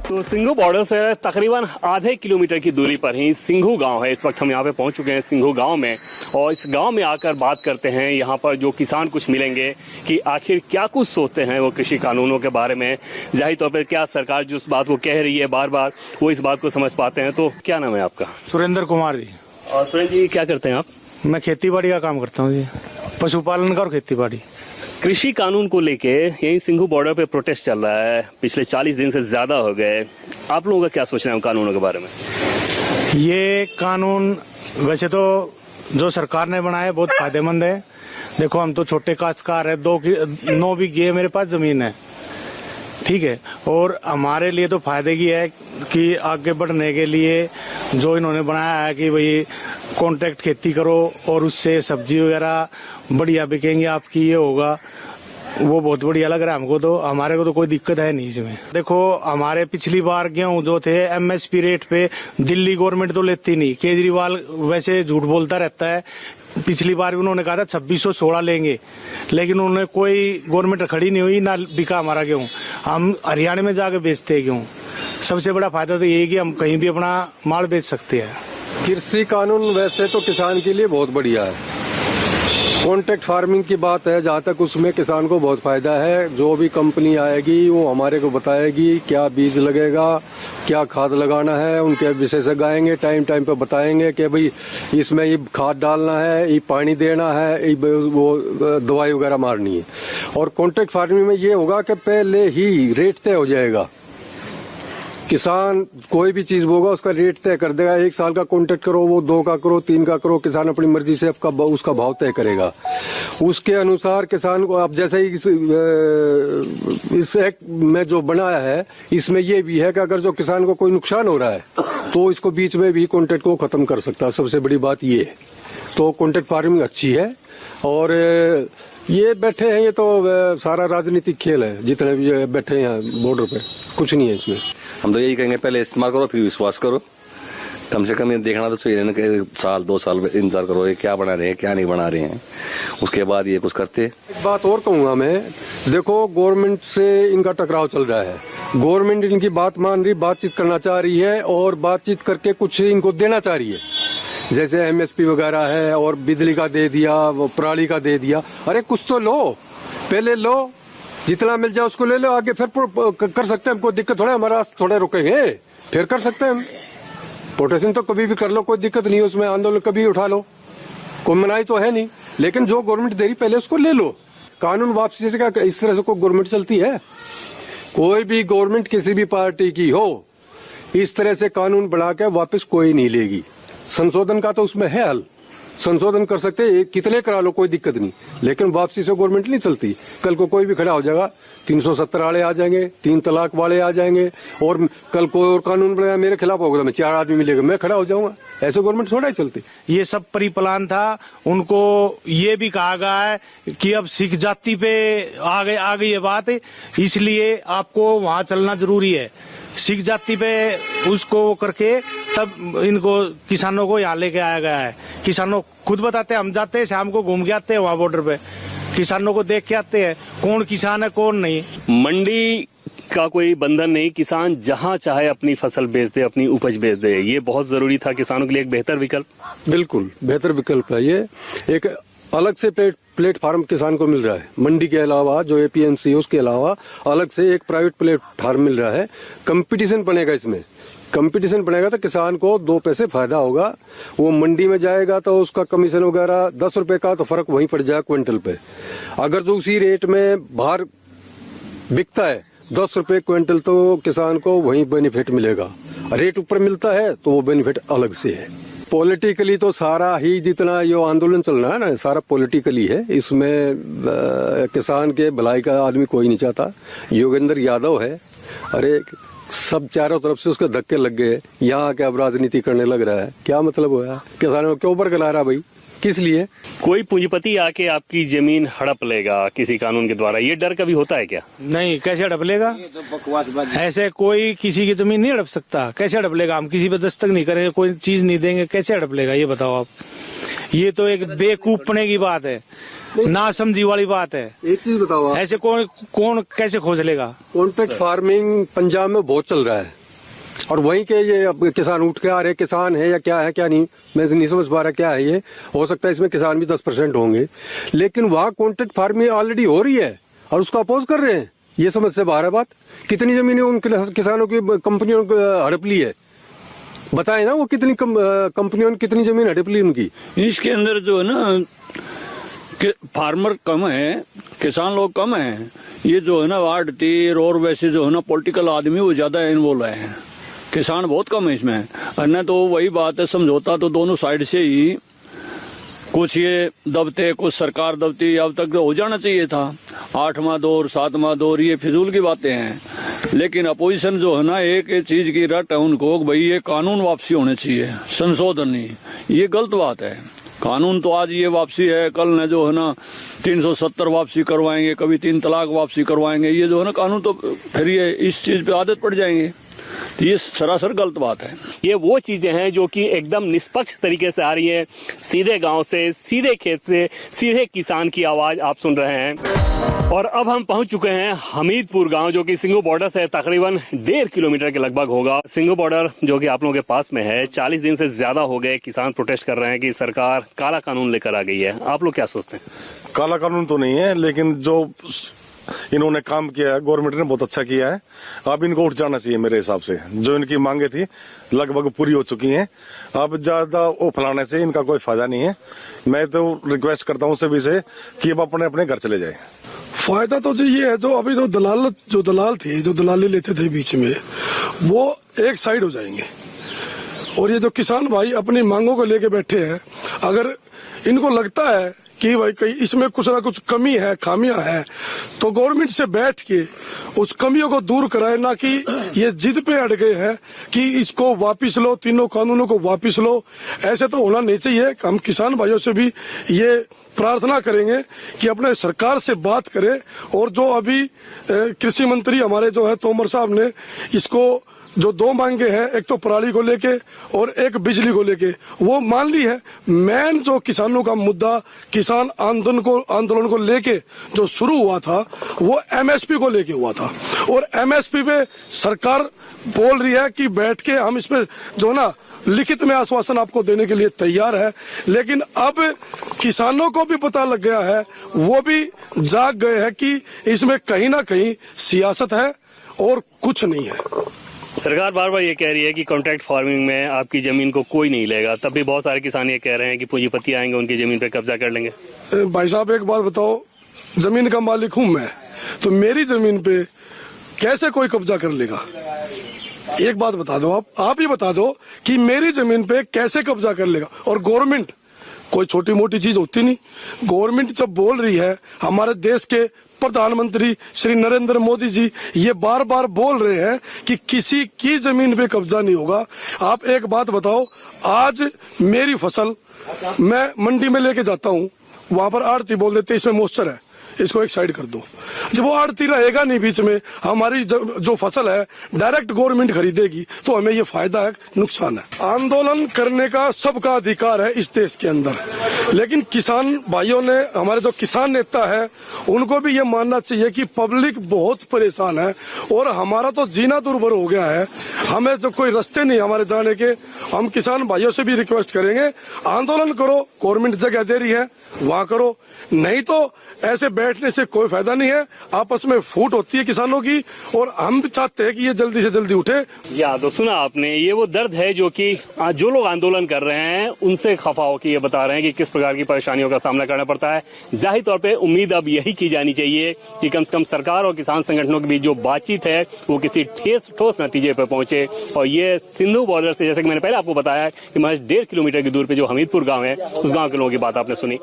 तो सिंघू बॉर्डर से तकरीबन आधे किलोमीटर की दूरी पर ही सिंघू गांव है। इस वक्त हम यहाँ पे पहुंच चुके हैं सिंघू गांव में, और इस गांव में आकर बात करते हैं यहाँ पर जो किसान कुछ मिलेंगे कि आखिर क्या कुछ सोचते हैं वो कृषि कानूनों के बारे में। जाहिर तौर पर क्या सरकार जो इस बात को कह रही है बार बार वो इस बात को समझ पाते हैं। तो क्या नाम है आपका? सुरेंद्र कुमार जी। और सुरेंद्र जी क्या करते हैं आप? मैं खेती बाड़ी का काम करता हूँ जी, पशुपालन का और खेती बाड़ी। कृषि कानून को लेके यही सिंघू बॉर्डर पे प्रोटेस्ट चल रहा है, पिछले 40 दिन से ज्यादा हो गए। आप लोगों का क्या सोचना है कानूनों के बारे में? ये कानून वैसे तो जो सरकार ने बनाया है बहुत फायदेमंद है। देखो हम तो छोटे काश्तकार है, 9 बीघे मेरे पास जमीन है, ठीक है। और हमारे लिए तो फायदे की है कि आगे बढ़ने के लिए जो इन्होंने बनाया है कि भाई कॉन्ट्रैक्ट खेती करो और उससे सब्जी वगैरह बढ़िया बिकेंगी आपकी, ये होगा, वो बहुत बढ़िया लग रहा है हमको। तो हमारे को तो कोई दिक्कत है नहीं इसमें। देखो हमारे पिछली बार गेहूं जो थे एमएसपी रेट पे दिल्ली गवर्नमेंट तो लेती नहीं, केजरीवाल वैसे झूठ बोलता रहता है। पिछली बार उन्होंने कहा था 2616 लेंगे, लेकिन उन्होंने कोई गवर्नमेंट खड़ी नहीं हुई, ना बिका हमारा गेहूं। हम हरियाणा में जाके बेचते हैं गेहूं। सबसे बड़ा फायदा तो ये है कि हम कहीं भी अपना माल बेच सकते हैं। कृषि कानून वैसे तो किसान के लिए बहुत बढ़िया है। कॉन्ट्रैक्ट फार्मिंग की बात है, जहाँ तक उसमें किसान को बहुत फायदा है। जो भी कंपनी आएगी वो हमारे को बताएगी क्या बीज लगेगा, क्या खाद लगाना है, उनके विशेषज्ञ आएंगे, टाइम टाइम पे बताएंगे कि भाई इसमें ये खाद डालना है, ये पानी देना है, ये वो दवाई वगैरह मारनी है। और कॉन्ट्रैक्ट फार्मिंग में ये होगा कि पहले ही रेट तय हो जाएगा। किसान कोई भी चीज बोगा उसका रेट तय कर देगा। 1 साल का कॉन्ट्रैक्ट करो, वो 2 का करो, 3 का करो, किसान अपनी मर्जी से उसका भाव तय करेगा। उसके अनुसार किसान को अब जैसे ही इस एक्ट में जो बनाया है इसमें ये भी है कि अगर जो किसान को कोई नुकसान हो रहा है तो इसको बीच में भी कॉन्ट्रैक्ट को खत्म कर सकता है। सबसे बड़ी बात ये है। तो कॉन्ट्रैक्ट फार्मिंग अच्छी है। और ये बैठे हैं, ये तो सारा राजनीतिक खेल है। जितने भी बैठे हैं बॉर्डर पे, कुछ नहीं है इसमें। हम तो यही कहेंगे पहले इस्तेमाल करो फिर विश्वास करो। कम से कम ये देखना तो चाहिए ना कि साल 2 साल इंतजार करो ये क्या बना रहे हैं क्या नहीं बना रहे हैं, उसके बाद ये कुछ करते। एक बात और कहूंगा मैं, देखो गवर्नमेंट से इनका टकराव चल रहा है। गवर्नमेंट इनकी बात मान रही, बातचीत करना चाह रही है और बातचीत करके कुछ इनको देना चाह रही है। जैसे एमएसपी वगैरह है और बिजली का दे दिया, पराली का दे दिया। अरे कुछ तो लो, पहले लो, जितना मिल जाए उसको ले लो, आगे फिर कर सकते हैं। हमको दिक्कत थोड़ा, हमारा थोड़े रुकेंगे, फिर कर सकते हैं हम। प्रोटेस्ट तो कभी भी कर लो, कोई दिक्कत नहीं है उसमें। आंदोलन कभी उठा लो, कोई मनाही तो है नहीं। लेकिन जो गवर्नमेंट दे रही पहले उसको ले लो। कानून वापसी से क्या इस तरह से कोई गवर्नमेंट चलती है? कोई भी गवर्नमेंट किसी भी पार्टी की हो, इस तरह से कानून बना के वापस कोई नहीं लेगी। संशोधन का तो उसमें है हल, संशोधन कर सकते हैं, कितने करा लो, कोई दिक्कत नहीं। लेकिन वापसी से गवर्नमेंट नहीं चलती। कल को कोई भी खड़ा हो जाएगा, 370 वाले आ जाएंगे, 3 तलाक वाले आ जाएंगे, और कल को और कानून बनाया मेरे खिलाफ होगा, मैं 4 आदमी मिलेगा, मैं खड़ा हो जाऊंगा। ऐसे गवर्नमेंट थोड़ा ही चलती। ये सब परिप्लान था। उनको ये भी कहा गया है कि अब सिख जाति पे आ गई ये बात, इसलिए आपको वहां चलना जरूरी है। सिख जाति पे उसको करके तब इनको किसानों को यहाँ लेके आया गया है। किसानों खुद बताते हैं, हम जाते हैं शाम को घूम के आते हैं वहाँ बॉर्डर पे, किसानों को देख के आते हैं कौन किसान है कौन नहीं। मंडी का कोई बंधन नहीं, किसान जहां चाहे अपनी फसल बेच दे, अपनी उपज बेच दे। ये बहुत जरूरी था किसानों के लिए, एक बेहतर विकल्प। बिल्कुल बेहतर विकल्प है ये। एक अलग से प्लेटफार्म किसान को मिल रहा है। मंडी के अलावा जो एपीएमसी है उसके अलावा अलग से एक प्राइवेट प्लेटफार्म मिल रहा है। कंपटीशन बनेगा, इसमें कंपटीशन बनेगा तो किसान को 2 पैसे फायदा होगा। वो मंडी में जाएगा तो उसका कमीशन वगैरह 10 रुपए का तो फर्क वहीं पड़ जाएगा क्विंटल पे। अगर जो उसी रेट में बाहर बिकता है 10 रुपए क्विंटल, तो किसान को वहीं बेनिफिट मिलेगा। रेट ऊपर मिलता है तो वो बेनिफिट अलग से है। पॉलिटिकली तो सारा ही जितना ये आंदोलन चल रहा है ना, सारा पॉलिटिकली है। इसमें किसान के भलाई का आदमी कोई नहीं चाहता। योगेंद्र यादव है, अरे सब चारों तरफ से उसके धक्के लग गए, यहाँ के अब राजनीति करने लग रहा है। क्या मतलब हुआ? किसानों को क्यों ऊपर गला रहा भाई, किस लिए? कोई पूंजीपति आके आपकी जमीन हड़प लेगा किसी कानून के द्वारा, ये डर कभी होता है क्या? नहीं, कैसे हड़प लेगा? ऐसे कोई किसी की जमीन नहीं हड़प सकता। कैसे हड़प लेगा? हम किसी पे दस्तक नहीं करेंगे, कोई चीज नहीं देंगे, कैसे हड़प लेगा ये बताओ आप? ये तो एक बेवकूफपने की बात है, ना समझी वाली बात है। एक चीज बताओ आप, ऐसे कौन कैसे खोज लेगा? कॉन्ट्रैक्ट फार्मिंग पंजाब में बहुत चल रहा है, और वहीं के ये अब किसान उठ के आ रहे, किसान है या क्या है क्या नहीं, मैं नहीं समझ पा रहा क्या है ये। हो सकता है इसमें किसान भी 10% होंगे, लेकिन वहाँ कॉन्ट्रैक्ट फार्मिंग ऑलरेडी हो रही है और उसको अपोज कर रहे हैं। ये समझ से बाहर है बात। कितनी जमीनें उन किसानों की कंपनियों को हड़प ली है, बताए ना वो कितनी कंपनियों ने कितनी जमीन हड़प ली उनकी। इसके अंदर जो है ना कि फार्मर कम है, किसान लोग कम है, ये जो है ना आड़ती और वैसे जो है ना पॉलिटिकल आदमी वो ज्यादा इन्वॉल्व है, किसान बहुत कम है इसमें। अन्य तो वही बात है, समझौता तो दोनों साइड से ही, कुछ ये दबते कुछ सरकार दबती, अब तक तो हो जाना चाहिए था। 8वां दौर 7वां दौर ये फिजूल की बातें हैं, लेकिन अपोजिशन जो है ना एक चीज की रट है उनको, भाई ये कानून वापसी होने चाहिए, संशोधन नहीं। ये गलत बात है। कानून तो आज ये वापसी है, कल न जो है ना 370 वापसी करवाएंगे, कभी 3 तलाक वापसी करवाएंगे। ये जो है ना कानून तो फिर ये इस चीज पे आदत पड़ जाएंगे, तो ये सरासर गलत बात है। ये वो चीजें हैं जो कि एकदम निष्पक्ष तरीके से आ रही है, सीधे गांव से, सीधे खेत से, सीधे किसान की आवाज आप सुन रहे हैं। और अब हम पहुंच चुके हैं हमीदपुर गांव, जो कि सिंघू बॉर्डर से तकरीबन 1.5 किलोमीटर के लगभग होगा। सिंघू बॉर्डर जो कि आप लोगों के पास में है, 40 दिन से ज्यादा हो गए किसान प्रोटेस्ट कर रहे हैं कि सरकार काला कानून लेकर आ गई है। आप लोग क्या सोचते हैं? काला कानून तो नहीं है, लेकिन जो इन्होंने काम किया है गवर्नमेंट ने बहुत अच्छा किया है। अब इनको उठ जाना चाहिए मेरे हिसाब से। जो इनकी मांगे थी लगभग पूरी हो चुकी हैं, अब ज्यादा वो फैलाने से इनका कोई फायदा नहीं है। मैं तो रिक्वेस्ट करता हूँ सभी से कि अब अपने अपने घर चले जाए। फायदा तो जो ये है, जो अभी तो दलाल थे, जो दलाली लेते थे बीच में, वो एक साइड हो जाएंगे। और ये जो किसान भाई अपनी मांगों को लेके बैठे हैं, अगर इनको लगता है कि भाई कहीं इसमें कुछ ना कुछ कमी है, खामियां है, तो गवर्नमेंट से बैठ के उस कमियों को दूर कराए, ना कि ये जिद पे अड़ गए हैं कि इसको वापस लो, तीनों कानूनों को वापस लो। ऐसे तो होना नहीं चाहिए। हम किसान भाइयों से भी ये प्रार्थना करेंगे कि अपने सरकार से बात करें, और जो अभी कृषि मंत्री हमारे जो है तोमर साहब ने इसको जो 2 मांगे हैं, एक तो पराली को लेके और एक बिजली को लेके, वो मान ली है। मेन जो किसानों का मुद्दा, किसान आंदोलन को लेके जो शुरू हुआ था, वो एमएसपी को लेके हुआ था। और एमएसपी पे सरकार बोल रही है कि बैठ के हम इस पे जो ना लिखित में आश्वासन आपको देने के लिए तैयार है। लेकिन अब किसानों को भी पता लग गया है, वो भी जाग गए हैं कि इसमें कहीं ना कहीं सियासत है और कुछ नहीं है। सरकार बार बार ये कह रही है कि कॉन्ट्रैक्ट फार्मिंग में आपकी जमीन को कोई नहीं लेगा, तब भी बहुत सारे किसान ये कह रहे हैं कि पूंजीपति आएंगे उनकी जमीन पे कब्जा कर लेंगे। भाई साहब एक बात बताओ, जमीन का मालिक हूं मैं, तो मेरी जमीन पे कैसे कोई कब्जा कर लेगा? एक बात बता दो, आप ही बता दो कि मेरी जमीन पे कैसे कब्जा कर लेगा? और गवर्नमेंट कोई छोटी मोटी चीज होती नहीं। गवर्नमेंट जब बोल रही है, हमारे देश के प्रधानमंत्री श्री नरेंद्र मोदी जी ये बार बार बोल रहे हैं कि किसी की जमीन पे कब्जा नहीं होगा। आप एक बात बताओ, आज मेरी फसल मैं मंडी में लेके जाता हूँ, वहां पर आड़ती बोल देते इसमें मॉइस्चर है, इसको एक साइड कर दो। जब वो आड़ती रहेगा नहीं बीच में, हमारी जो फसल है डायरेक्ट गवर्नमेंट खरीदेगी, तो हमें ये फायदा है नुकसान है। आंदोलन करने का सबका अधिकार है इस देश के अंदर, लेकिन किसान भाइयों ने, हमारे जो किसान नेता है, उनको भी ये मानना चाहिए कि पब्लिक बहुत परेशान है और हमारा तो जीना दुर्भर हो गया है। हमें जो कोई रास्ते नहीं हमारे जाने के। हम किसान भाइयों से भी रिक्वेस्ट करेंगे, आंदोलन करो, गवर्नमेंट जगह दे रही है वहां करो, नहीं तो ऐसे बैठने से कोई फायदा नहीं है। आपस में फूट होती है किसानों की, और हम भी चाहते हैं कि ये जल्दी से जल्दी उठे। या तो सुना आपने, ये वो दर्द है जो कि जो लोग आंदोलन कर रहे हैं उनसे खफा होकर ये बता रहे हैं कि किस प्रकार की परेशानियों का सामना करना पड़ता है। जाहिर तौर पे उम्मीद अब यही की जानी चाहिए कि कम से कम सरकार और किसान संगठनों के बीच जो बातचीत है वो किसी ठोस नतीजे पर पहुंचे। और ये सिंधु बॉर्डर से, जैसे कि मैंने पहले आपको बताया कि महज 1.5 किलोमीटर की दूर पे जो हमीदपुर गाँव है, उस गाँव के लोगों की बात आपने सुनी।